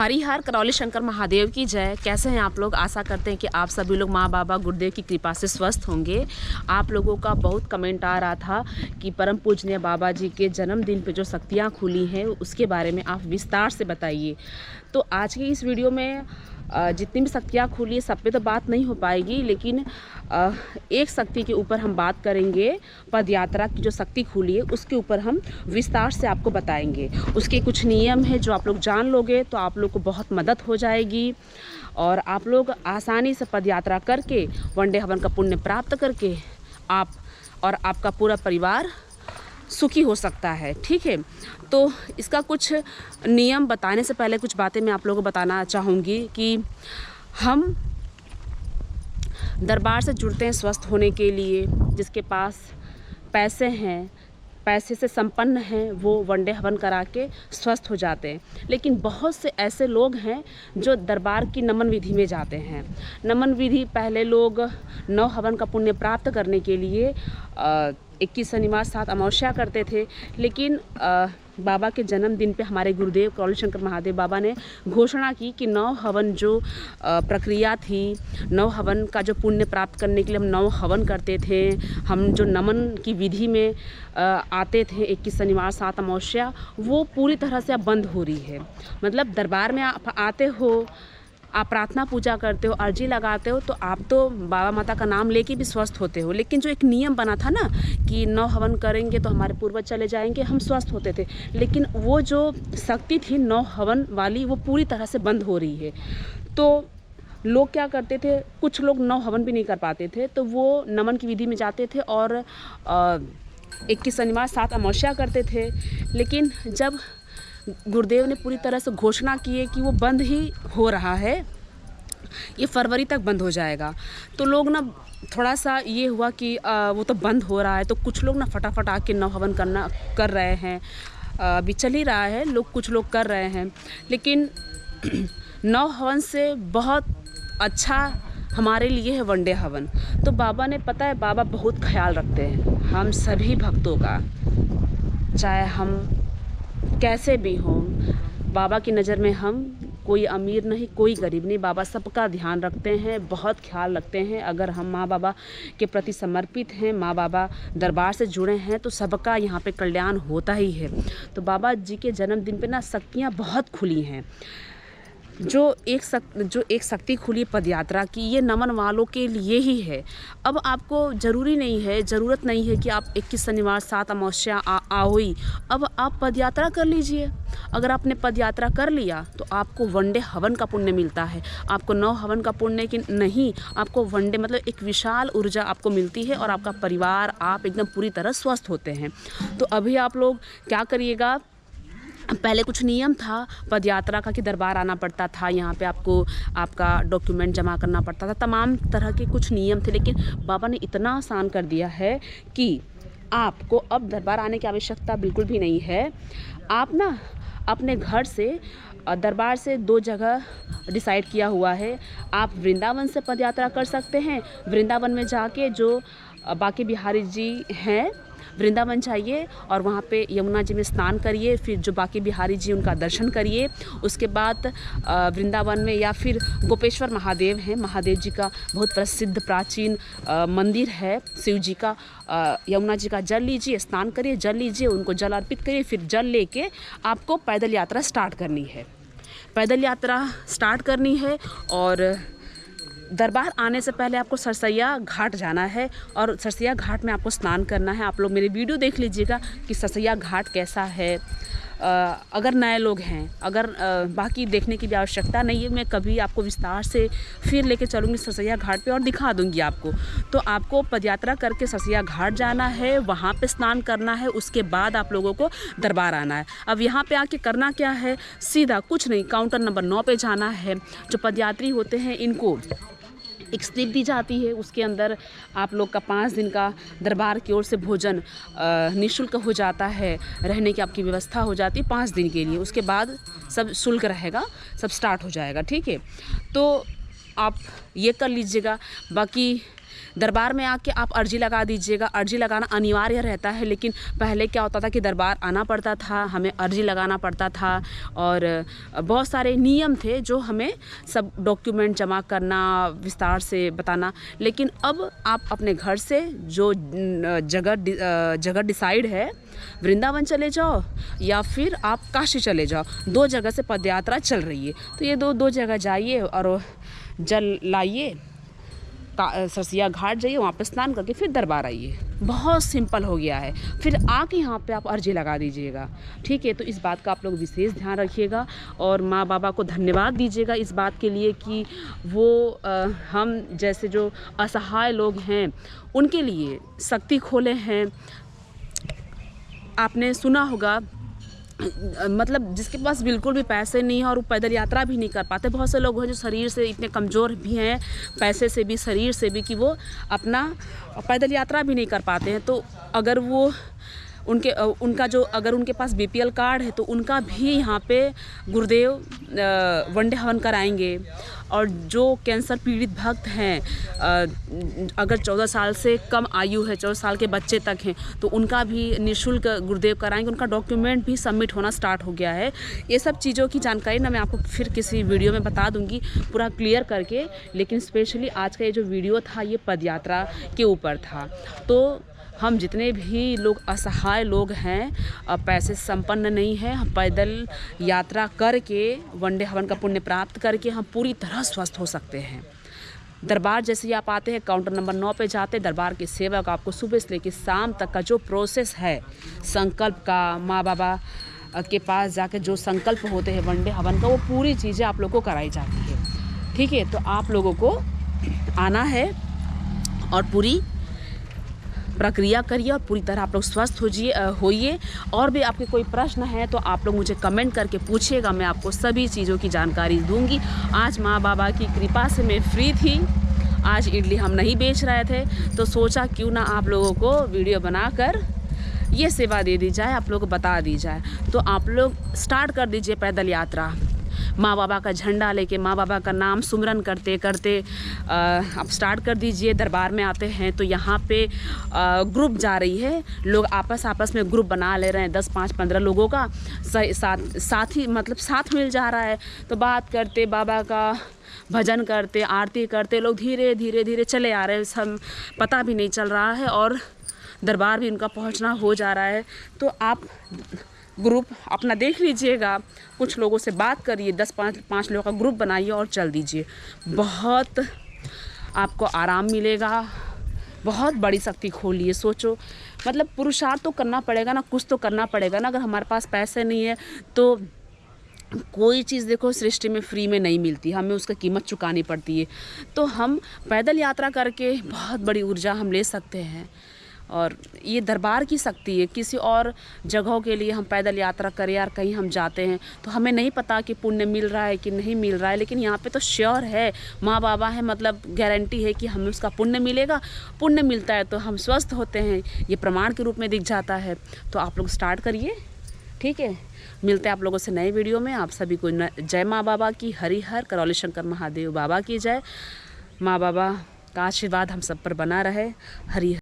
हरिहर करौली शंकर महादेव की जय। कैसे हैं आप लोग? आशा करते हैं कि आप सभी लोग माँ बाबा गुरुदेव की कृपा से स्वस्थ होंगे। आप लोगों का बहुत कमेंट आ रहा था कि परम पूजनीय बाबा जी के जन्मदिन पे जो शक्तियाँ खुली हैं उसके बारे में आप विस्तार से बताइए। तो आज की इस वीडियो में जितनी भी शक्तियाँ खुली है सब पे तो बात नहीं हो पाएगी, लेकिन एक शक्ति के ऊपर हम बात करेंगे। पद यात्रा की जो शक्ति खुली है उसके ऊपर हम विस्तार से आपको बताएंगे। उसके कुछ नियम है जो आप लोग जान लोगे तो आप लोग को बहुत मदद हो जाएगी और आप लोग आसानी से पद यात्रा करके वनडे हवन का पुण्य प्राप्त करके आप और आपका पूरा परिवार सुखी हो सकता है। ठीक है, तो इसका कुछ नियम बताने से पहले कुछ बातें मैं आप लोगों को बताना चाहूँगी कि हम दरबार से जुड़ते हैं स्वस्थ होने के लिए। जिसके पास पैसे हैं, पैसे से संपन्न हैं, वो वनडे हवन करा के स्वस्थ हो जाते हैं। लेकिन बहुत से ऐसे लोग हैं जो दरबार की नमन विधि में जाते हैं। नमन विधि पहले लोग 9 हवन का पुण्य प्राप्त करने के लिए 21 शनिवार 7 अमावस्या करते थे, लेकिन बाबा के जन्मदिन पे हमारे गुरुदेव करौली शंकर महादेव बाबा ने घोषणा की कि 9 हवन जो प्रक्रिया थी, 9 हवन का जो पुण्य प्राप्त करने के लिए हम 9 हवन करते थे, हम जो नमन की विधि में आते थे 21 शनिवार 7 अमावस्या, वो पूरी तरह से अब बंद हो रही है। मतलब दरबार में आप आते हो, आप प्रार्थना पूजा करते हो, अर्जी लगाते हो, तो आप तो बाबा माता का नाम लेके भी स्वस्थ होते हो। लेकिन जो एक नियम बना था ना कि 9 हवन करेंगे तो हमारे पूर्वज चले जाएंगे, हम स्वस्थ होते थे, लेकिन वो जो शक्ति थी 9 हवन वाली वो पूरी तरह से बंद हो रही है। तो लोग क्या करते थे, कुछ लोग 9 हवन भी नहीं कर पाते थे, तो वो नमन की विधि में जाते थे और 21 शनिवार 7 अमावस्या करते थे। लेकिन जब गुरुदेव ने पूरी तरह से घोषणा की है कि वो बंद ही हो रहा है, ये फरवरी तक बंद हो जाएगा, तो लोग ना थोड़ा सा ये हुआ कि वो तो बंद हो रहा है, तो कुछ लोग ना फटाफट आके 9 हवन कर रहे हैं। अभी चल ही रहा है, कुछ लोग कर रहे हैं, लेकिन 9 हवन से बहुत अच्छा हमारे लिए है वनडे हवन। तो बाबा ने, पता है, बाबा बहुत ख्याल रखते हैं हम सभी भक्तों का, चाहे हम कैसे भी हों। बाबा की नज़र में हम कोई अमीर नहीं, कोई गरीब नहीं, बाबा सबका ध्यान रखते हैं, बहुत ख्याल रखते हैं। अगर हम माँ बाबा के प्रति समर्पित हैं, माँ बाबा दरबार से जुड़े हैं, तो सबका यहाँ पे कल्याण होता ही है। तो बाबा जी के जन्मदिन पे ना शक्तियाँ बहुत खुली हैं। जो एक शक्ति खुली पदयात्रा की, ये नमन वालों के लिए ही है। अब आपको ज़रूरत नहीं है कि आप 21 शनिवार 7 अमावस्या आओ ही, अब आप पदयात्रा कर लीजिए। अगर आपने पदयात्रा कर लिया तो आपको वनडे हवन का पुण्य मिलता है। आपको 9 हवन का पुण्य की नहीं, आपको वनडे मतलब एक विशाल ऊर्जा आपको मिलती है और आपका परिवार, आप एकदम पूरी तरह स्वस्थ होते हैं। तो अभी आप लोग क्या करिएगा, पहले कुछ नियम था पदयात्रा का कि दरबार आना पड़ता था, यहाँ पे आपको आपका डॉक्यूमेंट जमा करना पड़ता था, तमाम तरह के कुछ नियम थे। लेकिन बाबा ने इतना आसान कर दिया है कि आपको अब दरबार आने की आवश्यकता बिल्कुल भी नहीं है। आप ना अपने घर से, दरबार से 2 जगह डिसाइड किया हुआ है। आप वृंदावन से पदयात्रा कर सकते हैं। वृंदावन में जाके जो बांके बिहारी जी हैं, वृंदावन जाइए और वहाँ पे यमुना जी में स्नान करिए, फिर जो बांके बिहारी जी उनका दर्शन करिए। उसके बाद वृंदावन में या फिर गोपेश्वर महादेव हैं, महादेव जी का बहुत प्रसिद्ध प्राचीन मंदिर है शिव जी का। यमुना जी का जल लीजिए, स्नान करिए, जल लीजिए, उनको जल अर्पित करिए, फिर जल लेके आपको पैदल यात्रा स्टार्ट करनी है। पैदल यात्रा स्टार्ट करनी है और दरबार आने से पहले आपको सरसैया घाट जाना है और सरसैया घाट में आपको स्नान करना है। आप लोग मेरी वीडियो देख लीजिएगा कि सरसैया घाट कैसा है। अगर नए लोग हैं, अगर बाकी देखने की भी आवश्यकता नहीं है, मैं कभी आपको विस्तार से फिर लेके चलूँगी सरसैया घाट पे और दिखा दूँगी आपको। तो आपको पदयात्रा करके सरसैया घाट जाना है, वहाँ पे स्नान करना है, उसके बाद आप लोगों को दरबार आना है। अब यहाँ पे आके करना क्या है, सीधा कुछ नहीं, काउंटर नंबर 9 पे जाना है। जो पदयात्री होते हैं इनको एक स्लिप दी जाती है, उसके अंदर आप लोग का 5 दिन का दरबार की ओर से भोजन निःशुल्क हो जाता है, रहने की आपकी व्यवस्था हो जाती है 5 दिन के लिए। उसके बाद सब शुल्क रहेगा, सब स्टार्ट हो जाएगा। ठीक है, तो आप ये कर लीजिएगा। बाकी दरबार में आके आप अर्जी लगा दीजिएगा। अर्जी लगाना अनिवार्य रहता है, लेकिन पहले क्या होता था कि दरबार आना पड़ता था, हमें अर्जी लगाना पड़ता था और बहुत सारे नियम थे जो हमें सब डॉक्यूमेंट जमा करना, विस्तार से बताना। लेकिन अब आप अपने घर से जो जगह डिसाइड है, वृंदावन चले जाओ या फिर आप काशी चले जाओ, 2 जगह से पदयात्रा चल रही है। तो ये दो जगह जाइए और जल लाइए, सरसिया घाट जाइए, वहाँ पे स्नान करके फिर दरबार आइए। बहुत सिंपल हो गया है। फिर आके यहाँ पे आप अर्जी लगा दीजिएगा, ठीक है। तो इस बात का आप लोग विशेष ध्यान रखिएगा और माँ बाबा को धन्यवाद दीजिएगा इस बात के लिए कि वो हम जैसे जो असहाय लोग हैं उनके लिए शक्ति खोले हैं। आपने सुना होगा, मतलब जिसके पास बिल्कुल भी पैसे नहीं है और वो पैदल यात्रा भी नहीं कर पाते, बहुत से लोग हैं जो शरीर से इतने कमज़ोर भी हैं, पैसे से भी, शरीर से भी, कि वो अपना पैदल यात्रा भी नहीं कर पाते हैं। तो अगर वो उनका जो अगर उनके पास BPL कार्ड है तो उनका भी यहाँ पे गुरुदेव वनडे हवन कराएंगे। और जो कैंसर पीड़ित भक्त हैं, अगर 14 साल से कम आयु है, 14 साल के बच्चे तक हैं, तो उनका भी निःशुल्क गुरुदेव कराएंगे। उनका डॉक्यूमेंट भी सबमिट होना स्टार्ट हो गया है। ये सब चीज़ों की जानकारी ना मैं आपको फिर किसी वीडियो में बता दूंगी पूरा क्लियर करके, लेकिन स्पेशली आज का ये जो वीडियो था ये पदयात्रा के ऊपर था। तो हम जितने भी लोग असहाय लोग हैं, पैसे संपन्न नहीं हैं, हम पैदल यात्रा करके वनडे हवन का पुण्य प्राप्त करके हम पूरी तरह स्वस्थ हो सकते हैं। दरबार जैसे ही आप आते हैं, काउंटर नंबर 9 पे जाते, दरबार के सेवक आपको सुबह से लेकर शाम तक का जो प्रोसेस है संकल्प का, माँ बाबा के पास जाके जो संकल्प होते हैं वनडे हवन का, वो पूरी चीज़ें आप लोगों को कराई जाती है, ठीक है। तो आप लोगों को आना है और पूरी प्रक्रिया करिए और पूरी तरह आप लोग स्वस्थ होइए। और भी आपके कोई प्रश्न है तो आप लोग मुझे कमेंट करके पूछिएगा, मैं आपको सभी चीज़ों की जानकारी दूंगी। आज माँ बाबा की कृपा से मैं फ्री थी, आज इडली हम नहीं बेच रहे थे, तो सोचा क्यों ना आप लोगों को वीडियो बनाकर ये सेवा दे दी जाए, आप लोगों को बता दी जाए। तो आप लोग स्टार्ट कर दीजिए पैदल यात्रा, माँ बाबा का झंडा लेके, माँ बाबा का नाम सुमरन करते करते आप स्टार्ट कर दीजिए। दरबार में आते हैं तो यहाँ पे ग्रुप जा रही है, लोग आपस में ग्रुप बना ले रहे हैं, 10, 5, 15 लोगों का साथ मतलब साथ मिल जा रहा है। तो बात करते, बाबा का भजन करते, आरती करते, लोग धीरे धीरे चले आ रहे हैं, सब पता भी नहीं चल रहा है और दरबार भी उनका पहुँचना हो जा रहा है। तो आप ग्रुप अपना देख लीजिएगा, कुछ लोगों से बात करिए, 10-5 लोगों का ग्रुप बनाइए और चल दीजिए। बहुत आपको आराम मिलेगा, बहुत बड़ी शक्ति खोलिए। सोचो, मतलब पुरुषार्थ तो करना पड़ेगा ना, कुछ तो करना पड़ेगा ना। अगर हमारे पास पैसे नहीं है तो कोई चीज़ देखो सृष्टि में फ्री में नहीं मिलती, हमें उसका कीमत चुकानी पड़ती है। तो हम पैदल यात्रा करके बहुत बड़ी ऊर्जा हम ले सकते हैं और ये दरबार की शक्ति है। किसी और जगहों के लिए हम पैदल यात्रा करें यार, कहीं हम जाते हैं तो हमें नहीं पता कि पुण्य मिल रहा है कि नहीं मिल रहा है, लेकिन यहाँ पे तो श्योर है, माँ बाबा है, मतलब गारंटी है कि हमें उसका पुण्य मिलेगा। पुण्य मिलता है तो हम स्वस्थ होते हैं, ये प्रमाण के रूप में दिख जाता है। तो आप लोग स्टार्ट करिए, ठीक है। मिलते हैं आप लोगों से नए वीडियो में। आप सभी को जय माँ बाबा की, हरिहर करौली शंकर महादेव बाबा की जय। माँ बाबा का आशीर्वाद हम सब पर बना रहे। हरिहर।